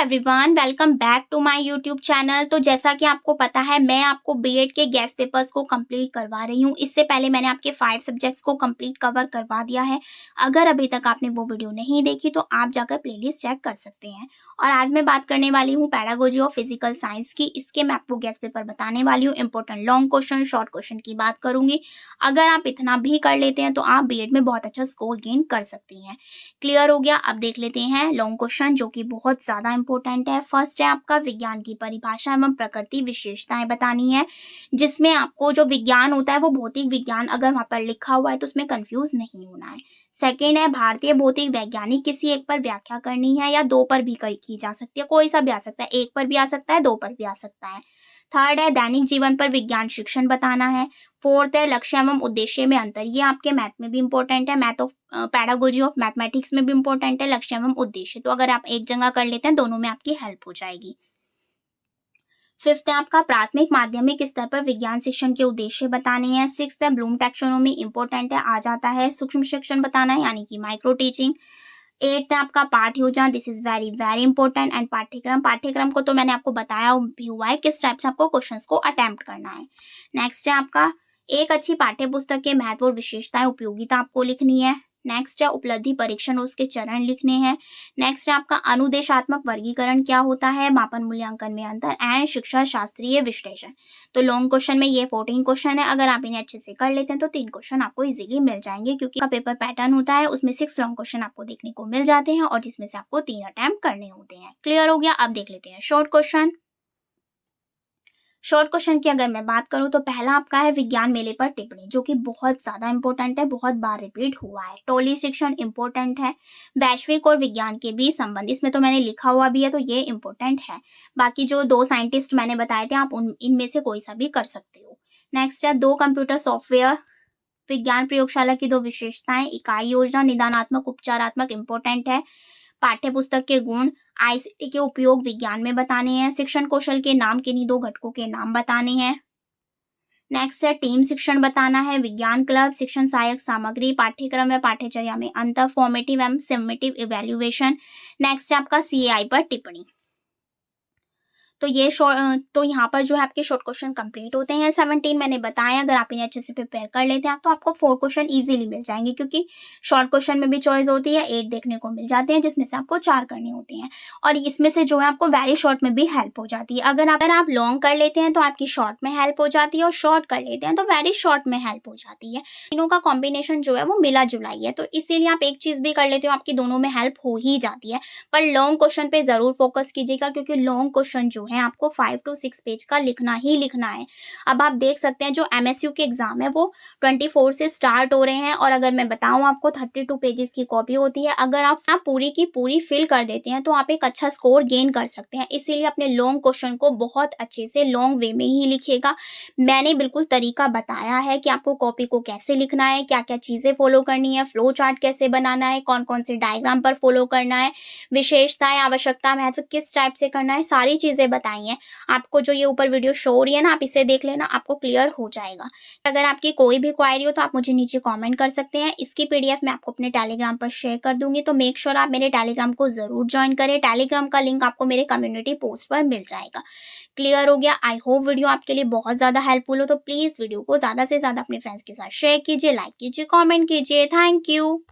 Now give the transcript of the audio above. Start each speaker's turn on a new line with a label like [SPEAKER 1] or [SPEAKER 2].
[SPEAKER 1] Everyone, welcome back to my YouTube channel. तो जैसा कि आपको पता है, मैं आपको बीएड के गेस्ट पेपर्स को कंप्लीट करवा रही हूँ। इससे पहले मैंने आपके 5 सब्जेक्ट्स को कंप्लीट कवर करवा दिया है। अगर अभी तक आपने वो वीडियो नहीं देखी तो आप जाकर प्लेलिस्ट चेक कर सकते हैं। और आज मैं बात करने वाली हूँ पेडागोजी ऑफ फिजिकल साइंस की। इसके मैं आपको गेस्ट पेपर बताने वाली हूँ। Important long question, short question की बात करूंगी। अगर आप इतना भी कर लेते हैं तो आप बीएड में बहुत अच्छा स्कोर गेन कर सकती हैं। क्लियर हो गया? अब देख लेते हैं लॉन्ग क्वेश्चन, जो कि बहुत ज्यादा इंपॉर्टेंट है। फर्स्ट है आपका विज्ञान की परिभाषा एवं प्रकृति विशेषताएं बतानी है, जिसमें आपको जो विज्ञान होता है वो भौतिक विज्ञान अगर वहां पर लिखा हुआ है तो उसमें कंफ्यूज नहीं होना है। सेकेंड है भारतीय भौतिक वैज्ञानिक, किसी एक पर व्याख्या करनी है या दो पर भी की जा सकती है, कोई सा भी आ सकता है, एक पर भी आ सकता है, दो पर भी आ सकता है। थर्ड है दैनिक जीवन पर विज्ञान शिक्षण बताना है। फोर्थ है लक्ष्य एवं उद्देश्य में अंतर, ये आपके मैथ में भी इंपॉर्टेंट है, math of pedagogy of mathematics में भी इंपॉर्टेंट है, लक्ष्य एवं उद्देश्य। तो अगर आप एक जगह कर लेते हैं दोनों में आपकी हेल्प हो जाएगी। फिफ्थ है आपका प्राथमिक माध्यमिक स्तर पर विज्ञान शिक्षण के उद्देश्य बताने हैं। सिक्स्थ है ब्लूम टैक्सोनॉमी, इंपॉर्टेंट है, आ जाता है। सूक्ष्म शिक्षण बताना है, यानी कि माइक्रो टीचिंग। एट्थ है आपका पाठ योजना, this is very very important. And पाठ्यक्रम, पाठ्यक्रम को तो मैंने आपको बताया भी हुआ है किस टाइप से आपको क्वेश्चंस को अटेम्प्ट करना है। नेक्स्ट है आपका एक अच्छी पाठ्य पुस्तक के महत्व और विशेषताएं उपयोगिता आपको लिखनी है। नेक्स्ट है उपलब्धि परीक्षण, उसके चरण लिखने हैं। नेक्स्ट है आपका अनुदेशात्मक वर्गीकरण क्या होता है, मापन मूल्यांकन में अंतर, एंड शिक्षा शास्त्रीय विश्लेषण। तो लॉन्ग क्वेश्चन में ये 14 क्वेश्चन है। अगर आप इन्हें अच्छे से कर लेते हैं तो 3 क्वेश्चन आपको इजीली मिल जाएंगे, क्योंकि का पेपर पैटर्न होता है उसमें 6 लॉन्ग क्वेश्चन आपको देखने को मिल जाते हैं और जिसमें से आपको 3 अटेम्प्ट करने होते हैं। क्लियर हो गया? अब देख लेते हैं शॉर्ट क्वेश्चन। शॉर्ट क्वेश्चन की अगर मैं बात करूं तो पहला आपका है विज्ञान मेले पर टिप्पणी, जो कि बहुत ज्यादा इंपॉर्टेंट है, बहुत बार रिपीट हुआ है। टोली शिक्षण इंपॉर्टेंट है। वैश्विक और विज्ञान के बीच संबंध, इसमें तो मैंने लिखा हुआ भी है तो ये इंपॉर्टेंट है। बाकी जो 2 साइंटिस्ट मैंने बताए थे आप इनमें से कोई सा भी कर सकते हो। नेक्स्ट है 2 कंप्यूटर सॉफ्टवेयर, विज्ञान प्रयोगशाला की 2 विशेषताएं, इकाई योजना, निदानात्मक उपचारात्मक, इंपॉर्टेंट है। पाठ्य पुस्तक के गुण, आईसीटी के उपयोग विज्ञान में बताने हैं। शिक्षण कौशल के नाम, किन्हीं 2 घटकों के नाम बताने हैं। नेक्स्ट है टीम शिक्षण बताना है। विज्ञान क्लब, शिक्षण सहायक सामग्री, पाठ्यक्रम या पाठ्यचर्या में अंतर, फॉर्मेटिव एवं समेटिव इवैल्यूएशन। नेक्स्ट है आपका सीएआई पर टिप्पणी। तो ये तो यहाँ पर जो है आपके शॉर्ट क्वेश्चन कंप्लीट होते हैं। 17 मैंने बताया, अगर आप इन्हें अच्छे से प्रिपेयर कर लेते हैं तो आपको 4 क्वेश्चन इजीली मिल जाएंगे, क्योंकि शॉर्ट क्वेश्चन में भी चॉइस होती है, 8 देखने को मिल जाते हैं जिसमें से आपको 4 करने होते हैं। और इसमें से जो है आपको वेरी शॉर्ट में भी हेल्प हो जाती है। अगर आप लॉन्ग कर लेते हैं तो आपकी शॉर्ट में हेल्प हो जाती है, और शॉर्ट कर लेते हैं तो वेरी शॉर्ट में हेल्प हो जाती है। तीनों का कॉम्बिनेशन जो है वो मिला जुला ही है, तो इसीलिए आप एक चीज भी कर लेते हो आपकी दोनों में हेल्प हो ही जाती है। पर लॉन्ग क्वेश्चन पे जरूर फोकस कीजिएगा, क्योंकि लॉन्ग क्वेश्चन जो है आपको 5 to 6 पेज का लिखना ही लिखना है। अब आप देख सकते हैं जो एमएसयू के एग्जाम है वो 24 से स्टार्ट हो रहे हैं, और अगर मैं बताऊं आपको 32 पेजेस की कॉपी होती है। अगर आप पूरी की पूरी फिल कर देते हैं तो आप एक अच्छा स्कोर गेन कर सकते हैं। इसीलिए अपने लॉन्ग क्वेश्चन को बहुत अच्छे से लॉन्ग वे में ही लिखिएगा। मैंने बिल्कुल तरीका बताया है कि आपको कॉपी को कैसे लिखना है, क्या क्या चीजें फॉलो करनी है, फ्लो चार्ट कैसे बनाना है, कौन कौन से डायग्राम पर फॉलो करना है, विशेषताएं, आवश्यकता, महत्व किस टाइप से करना है, सारी चीजें बताई हैं। आपको जो ये ऊपर वीडियो शो हो रही है ना, आप इसे देख लेना, आपको क्लियर हो जाएगा। अगर आपकी कोई भी क्वायरी हो तो आप मुझे नीचे कमेंट कर सकते हैं। इसकी पीडीएफ मैं आपको अपने टेलीग्राम पर शेयर कर दूंगी, तो मेक श्योर आप मेरे टेलीग्राम को जरूर ज्वाइन करें। टेलीग्राम का लिंक आपको मेरे कम्युनिटी पोस्ट पर मिल जाएगा। क्लियर हो गया? आई होप वीडियो आपके लिए बहुत ज्यादा हेल्पफुल हो, तो प्लीज वीडियो को ज्यादा से ज्यादा अपने फ्रेंड्स के साथ शेयर कीजिए, लाइक कीजिए, कॉमेंट कीजिए। Thank you.